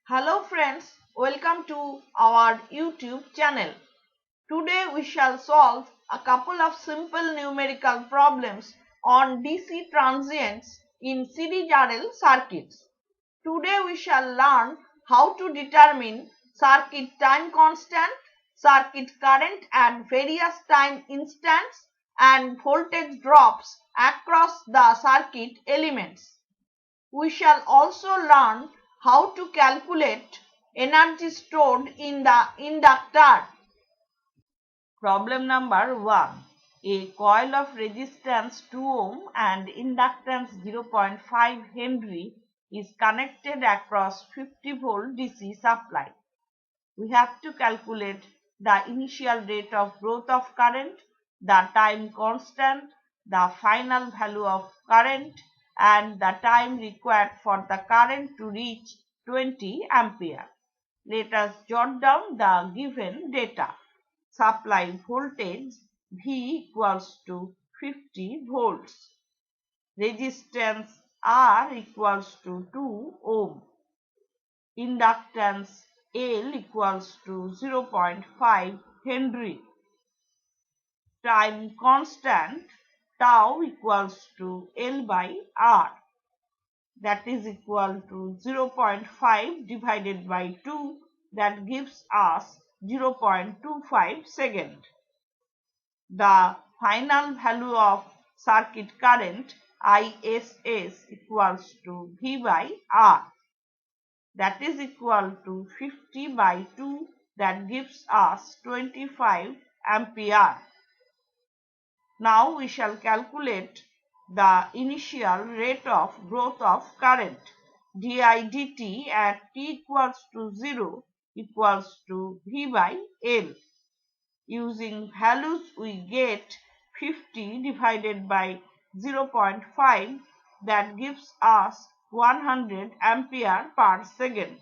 Hello friends, welcome to our YouTube channel. Today we shall solve a couple of simple numerical problems on DC transients in series RL circuits. Today we shall learn how to determine circuit time constant, circuit current at various time instants, and voltage drops across the circuit elements. We shall also learn how to calculate energy stored in the inductor. Problem number 1. A coil of resistance 2 ohm and inductance 0.5 Henry is connected across 50 volt DC supply. We have to calculate the initial rate of growth of current, the time constant, the final value of current, and the time required for the current to reach 20 ampere. Let us jot down the given data. Supply voltage V equals to 50 volts. Resistance R equals to 2 ohm. Inductance L equals to 0.5 Henry. Time constant tau equals to L by R, that is equal to 0.5 divided by 2, that gives us 0.25 second. The final value of circuit current ISS equals to V by R, that is equal to 50 by 2, that gives us 25 ampere. Now we shall calculate the initial rate of growth of current di dt at t equals to 0 equals to V by L. Using values we get 50 divided by 0.5, that gives us 100 ampere per second.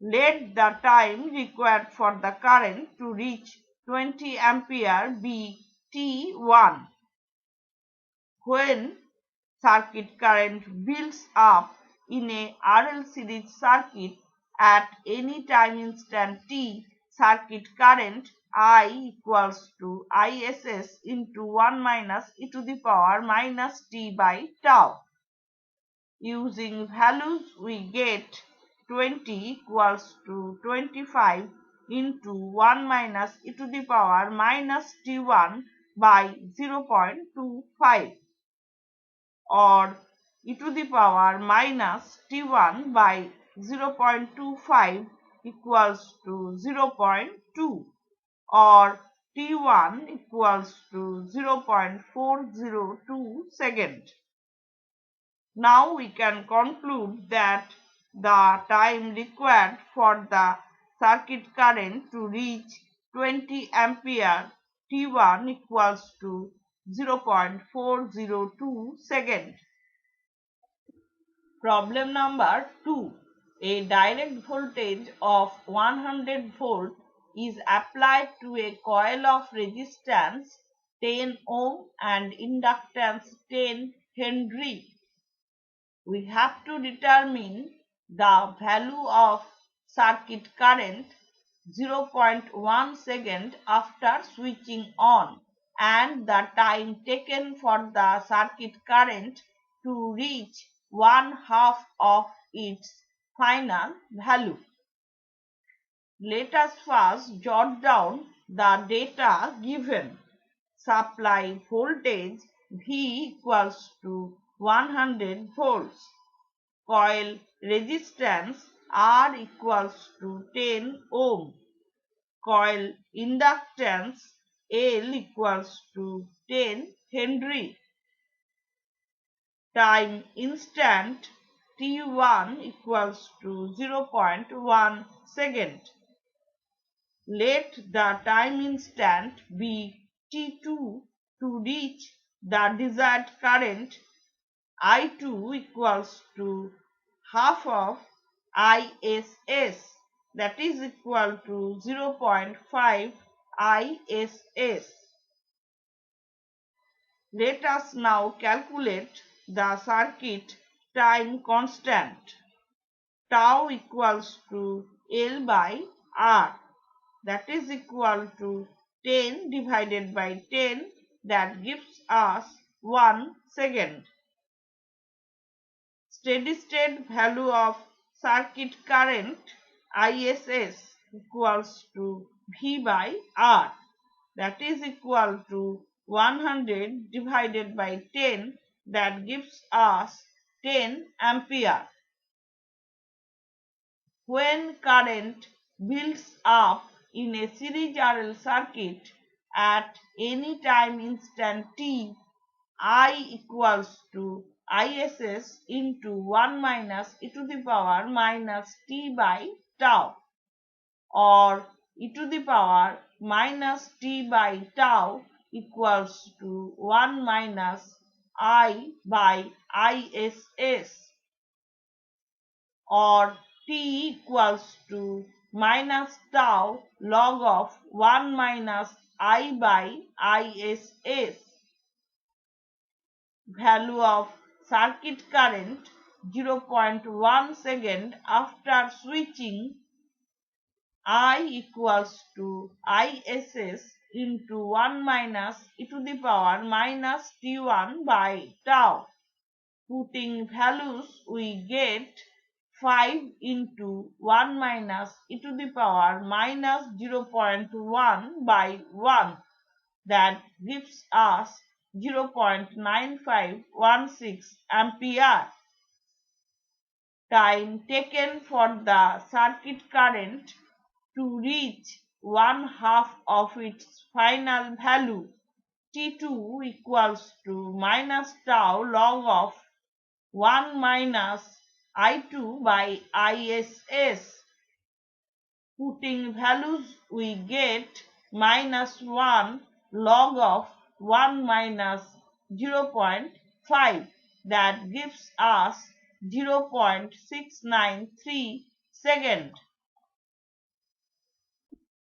Let the time required for the current to reach 20 ampere be T1. When circuit current builds up in a RL series circuit at any time instant t, circuit current I equals to ISS into 1 minus e to the power minus t by tau. Using values we get 20 equals to 25 into 1 minus e to the power minus t1 by 0.25, or e to the power minus t1 by 0.25 equals to 0.2, or t1 equals to 0.402 second. Now we can conclude that the time required for the circuit current to reach 20 ampere T1 equals to 0.402 second. Problem number 2. A direct voltage of 100 volt is applied to a coil of resistance 10 ohm and inductance 10 Henry. We have to determine the value of circuit current 0.1 second after switching on and the time taken for the circuit current to reach one half of its final value. Let us first jot down the data given. Supply voltage V equals to 100 volts. Coil resistance R equals to 10 ohm. Coil inductance L equals to 10 Henry. Time instant T1 equals to 0.1 second. Let the time instant be T2 to reach the desired current I2 equals to half of ISS, that is equal to 0.5 ISS. Let us now calculate the circuit time constant. tau equals to L by R, that is equal to 10 divided by 10, that gives us 1 second. Steady state value of circuit current ISS equals to V by R, that is equal to 100 divided by 10, that gives us 10 ampere. When current builds up in a series RL circuit at any time instant t, I equals to ISS into 1 minus e to the power minus t by tau, or e to the power minus t by tau equals to 1 minus I by ISS, or t equals to minus tau log of 1 minus I by ISS. Value of circuit current 0.1 second after switching, I equals to ISS into 1 minus e to the power minus t1 by tau. Putting values, we get 5 into 1 minus e to the power minus 0.1 by 1, that gives us 0.9516 ampere. Time taken for the circuit current to reach 1/2 of its final value, T2 equals to minus tau log of 1 minus I2 by ISS. Putting values, we get minus 1 log of 1 minus 0.5, that gives us 0.693 second.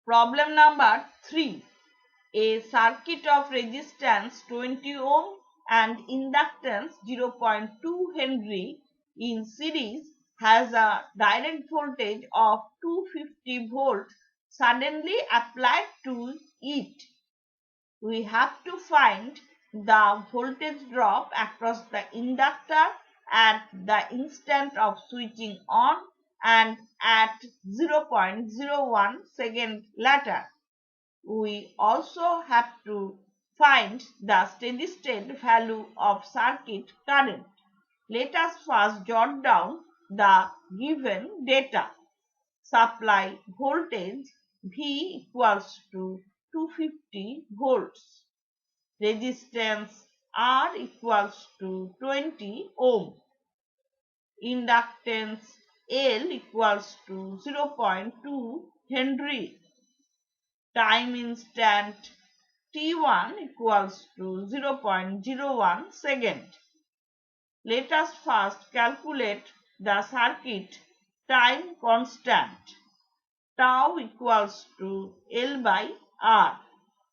Problem number 3. A circuit of resistance 20 ohm and inductance 0.2 Henry in series has a direct voltage of 250 volts suddenly applied to it. We have to find the voltage drop across the inductor at the instant of switching on and at 0.01 second later. We also have to find the steady state value of circuit current. Let us first jot down the given data. Supply voltage V equals to 250 volts. Resistance R equals to 20 ohm. Inductance L equals to 0.2 Henry. Time instant t1 equals to 0.01 second. Let us first calculate the circuit time constant. Tau equals to L by R.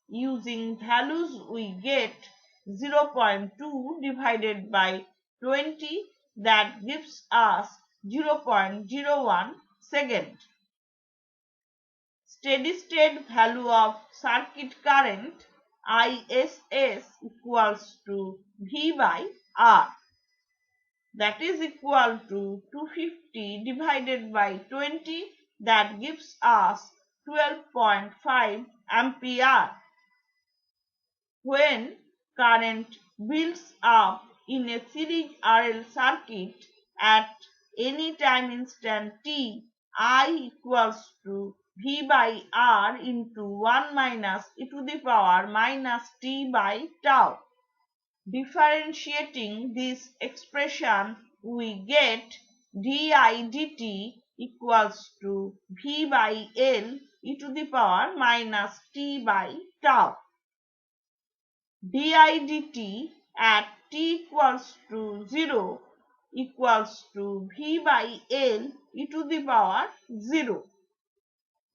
Using values, we get 0.2 divided by 20, that gives us 0.01 second. Steady state value of circuit current ISS equals to V by R, that is equal to 250 divided by 20, that gives us 12.5 ampere. When current builds up in a series RL circuit at any time instant t, I equals to V by R into 1 minus e to the power minus t by tau. Differentiating this expression, we get di dt equals to V by L e to the power minus t by tau. Di dt at t equals to 0 equals to V by L e to the power 0,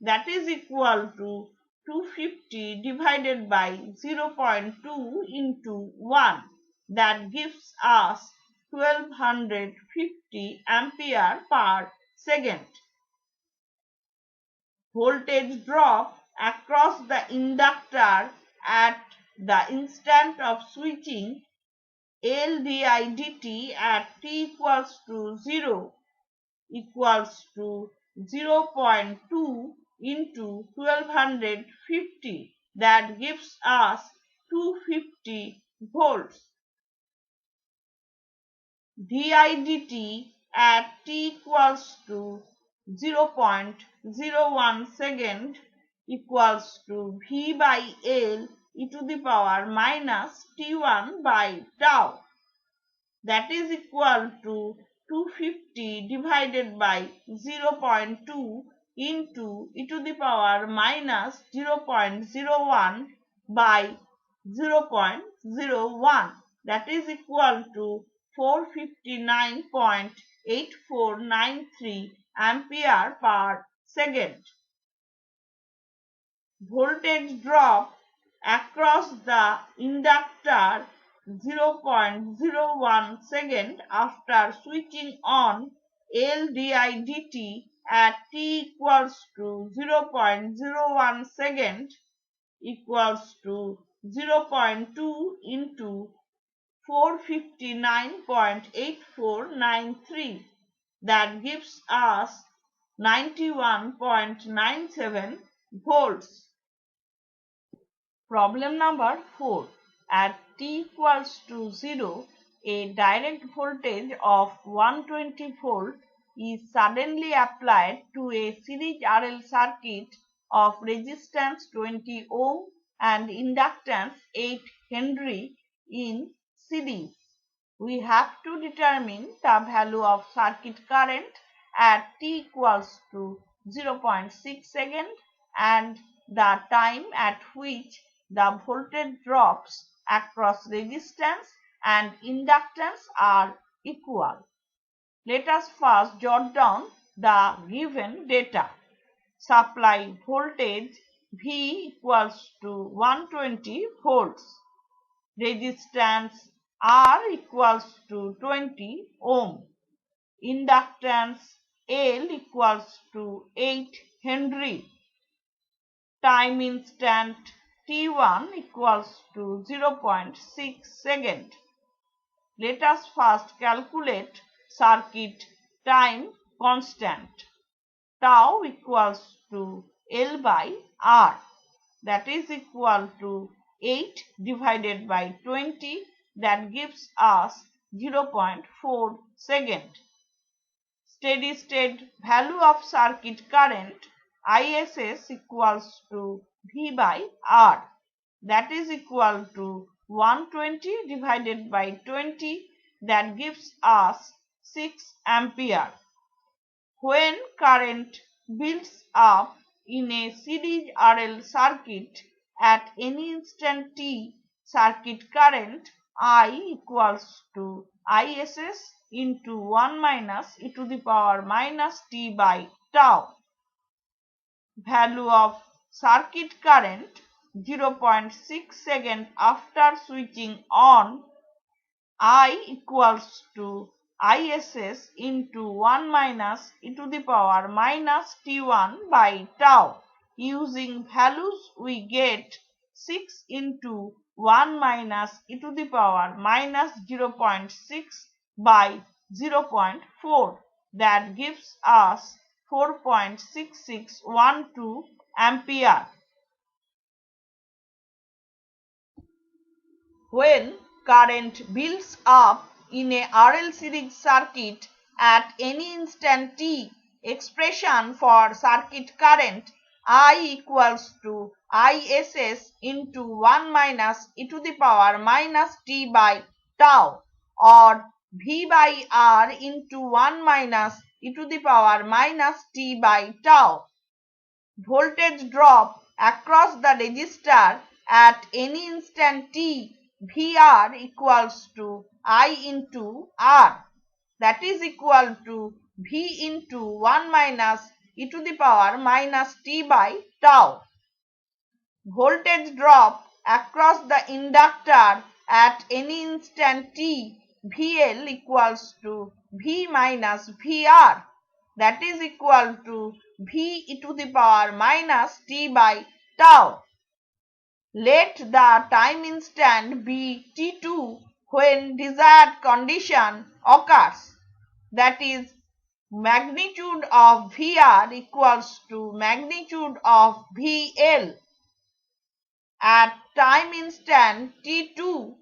that is equal to 250 divided by 0.2 into 1, that gives us 1250 ampere per second. Voltage drop across the inductor at the instant of switching L di dt at t equals to 0 equals to 0.2 into 1250, that gives us 250 volts. Di dt at t equals to 0.01 second equals to V by L e to the power minus T1 by tau, that is equal to 250 divided by 0.2 into e to the power minus 0.01 by 0.01, that is equal to 459.8493 ampere per second. Voltage drop across the inductor 0.01 second after switching on L di dt at t equals to 0.01 second equals to 0.2 into 459.8493, that gives us 91.97 volts. Problem number 4. At t equals to 0, a direct voltage of 120 volt is suddenly applied to a series RL circuit of resistance 20 ohm and inductance 8 Henry in series. We have to determine the value of circuit current at t equals to 0.6 second and the time at which the voltage drops across resistance and inductance are equal. Let us first jot down the given data. Supply voltage V equals to 120 volts. Resistance R equals to 20 ohm. Inductance L equals to 8 Henry. Time instant T1 equals to 0.6 second. Let us first calculate circuit time constant. Tau equals to L by R, that is equal to 8 divided by 20, that gives us 0.4 second. Steady state value of circuit current ISS equals to V by R, that is equal to 120 divided by 20, that gives us 6 ampere. When current builds up in a series RL circuit at any instant t, circuit current I equals to ISS into 1 minus e to the power minus t by tau. Value of circuit current 0.6 second after switching on, I equals to ISS into 1 minus e to the power minus T1 by tau. Using values we get 6 into 1 minus e to the power minus 0.6 by 0.4, that gives us 4.6612 ampere. When current builds up in a RL series circuit at any instant t, expression for circuit current I equals to ISS into 1 minus e to the power minus t by tau, or V by R into 1 minus e to the power minus t by tau. Voltage drop across the resistor at any instant t, VR equals to I into R, that is equal to V into 1 minus e to the power minus t by tau. Voltage drop across the inductor at any instant t, VL equals to V minus VR, that is equal to V e to the power minus t by tau. Let the time instant be t2 when desired condition occurs, that is magnitude of VR equals to magnitude of VL. At time instant t2,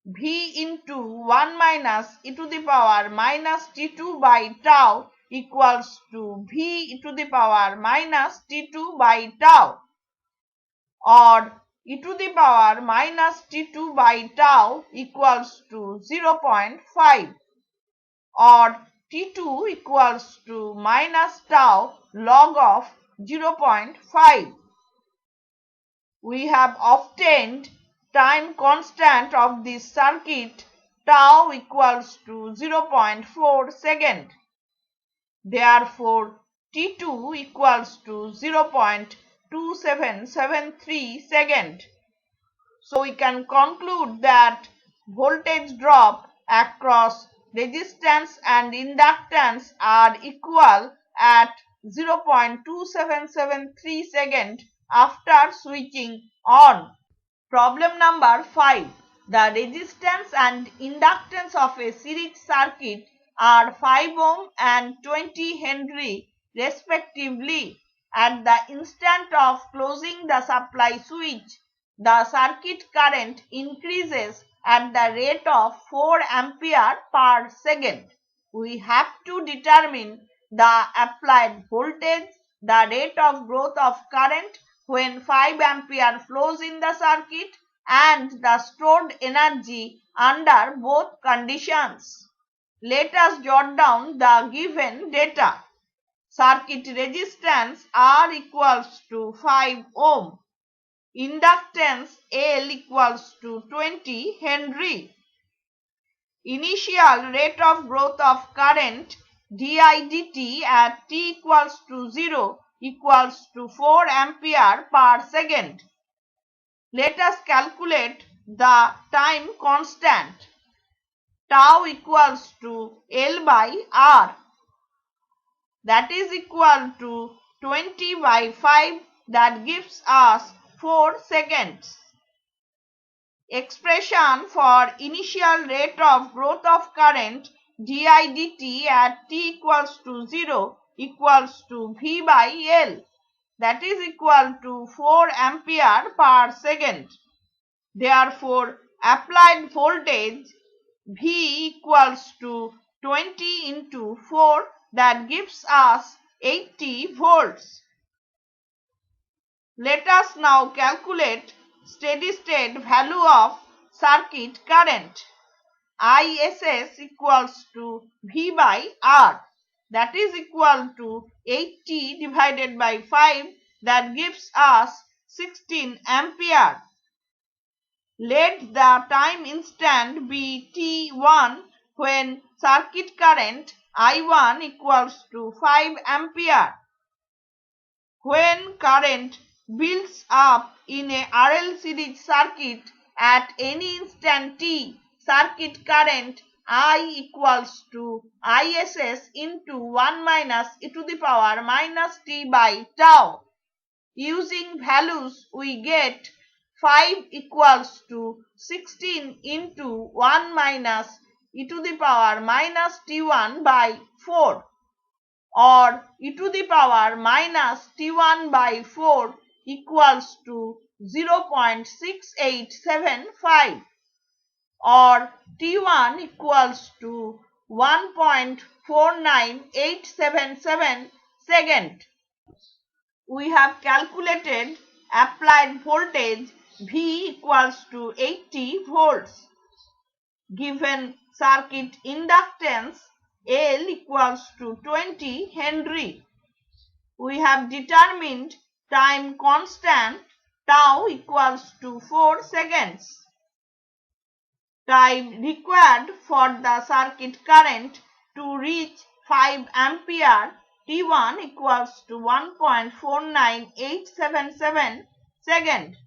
V into 1 minus e to the power minus t2 by tau equals to V e to the power minus t2 by tau, or e to the power minus t2 by tau equals to 0.5, or t2 equals to minus tau log of 0.5. We have obtained time constant of this circuit tau equals to 0.4 second. Therefore, T2 equals to 0.2773 second. So we can conclude that voltage drop across resistance and inductance are equal at 0.2773 second after switching on. Problem number 5. The resistance and inductance of a series circuit are 5 ohm and 20 Henry respectively. At the instant of closing the supply switch, the circuit current increases at the rate of 4 ampere per second. We have to determine the applied voltage, the rate of growth of current when 5 ampere flows in the circuit, and the stored energy under both conditions. Let us jot down the given data. Circuit resistance R equals to 5 ohm. Inductance L equals to 20 Henry. Initial rate of growth of current di dt at t equals to 0 equals to 4 ampere per second. Let us calculate the time constant. Tau equals to L by R, that is equal to 20 by 5, that gives us 4 seconds. Expression for initial rate of growth of current di dt at t equals to 0 equals to V by L, that is equal to 4 ampere per second. Therefore, applied voltage V equals to 20 into 4, that gives us 80 volts. Let us now calculate steady state value of circuit current. ISS equals to V by R, that is equal to 80 divided by 5, that gives us 16 ampere. Let the time instant be t1 when circuit current I1 equals to 5 ampere. When current builds up in a RL series circuit at any instant t, circuit current I equals to ISS into 1 minus e to the power minus t by tau. Using values, we get 5 equals to 16 into 1 minus e to the power minus t1 by 4, or e to the power minus t1 by 4 equals to 0.6875, or t1 equals to 1.49877 second. We have calculated applied voltage V equals to 80 volts. Given circuit inductance L equals to 20 Henry. We have determined time constant tau equals to 4 seconds. Time required for the circuit current to reach 5 ampere T1 equals to 1.49877 second.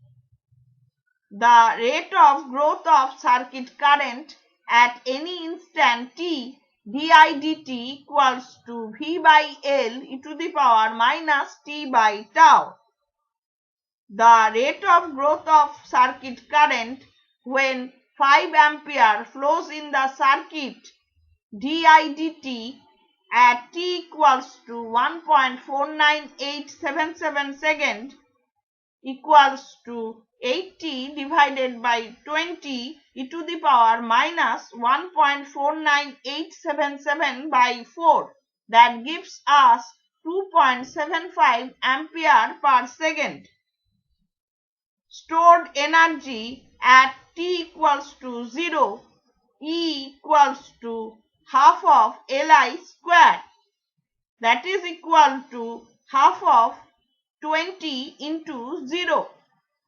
The rate of growth of circuit current at any instant t di dt equals to V by L e to the power minus t by tau. The rate of growth of circuit current when 5 ampere flows in the circuit di dt at t equals to 1.49877 second equals to 80 divided by 20 e to the power minus 1.49877 by 4. That gives us 2.75 ampere per second. Stored energy at t equals to 0, E equals to half of Li square, that is equal to half of 20 into 0,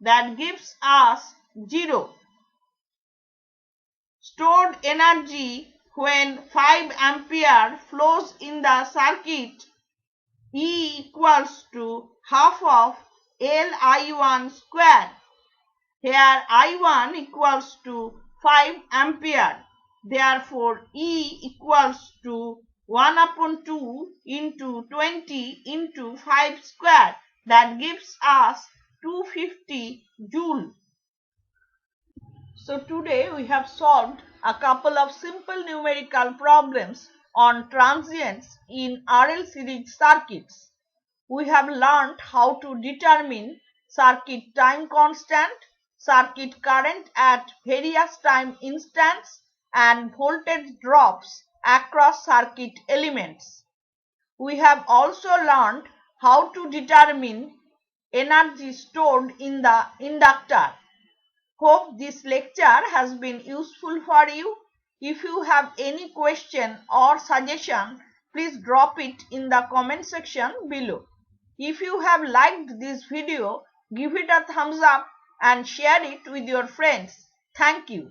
that gives us 0. Stored energy when 5 ampere flows in the circuit E equals to half of Li1 square. Here I1 equals to 5 ampere. Therefore, E equals to 1 upon 2 into 20 into 5 square. That gives us 250 joule. So today we have solved a couple of simple numerical problems on transients in RL series circuits. We have learned how to determine circuit time constant, circuit current at various time instants, and voltage drops across circuit elements. We have also learned how to determine energy stored in the inductor. Hope this lecture has been useful for you. If you have any question or suggestion, please drop it in the comment section below. If you have liked this video, give it a thumbs up and share it with your friends. Thank you.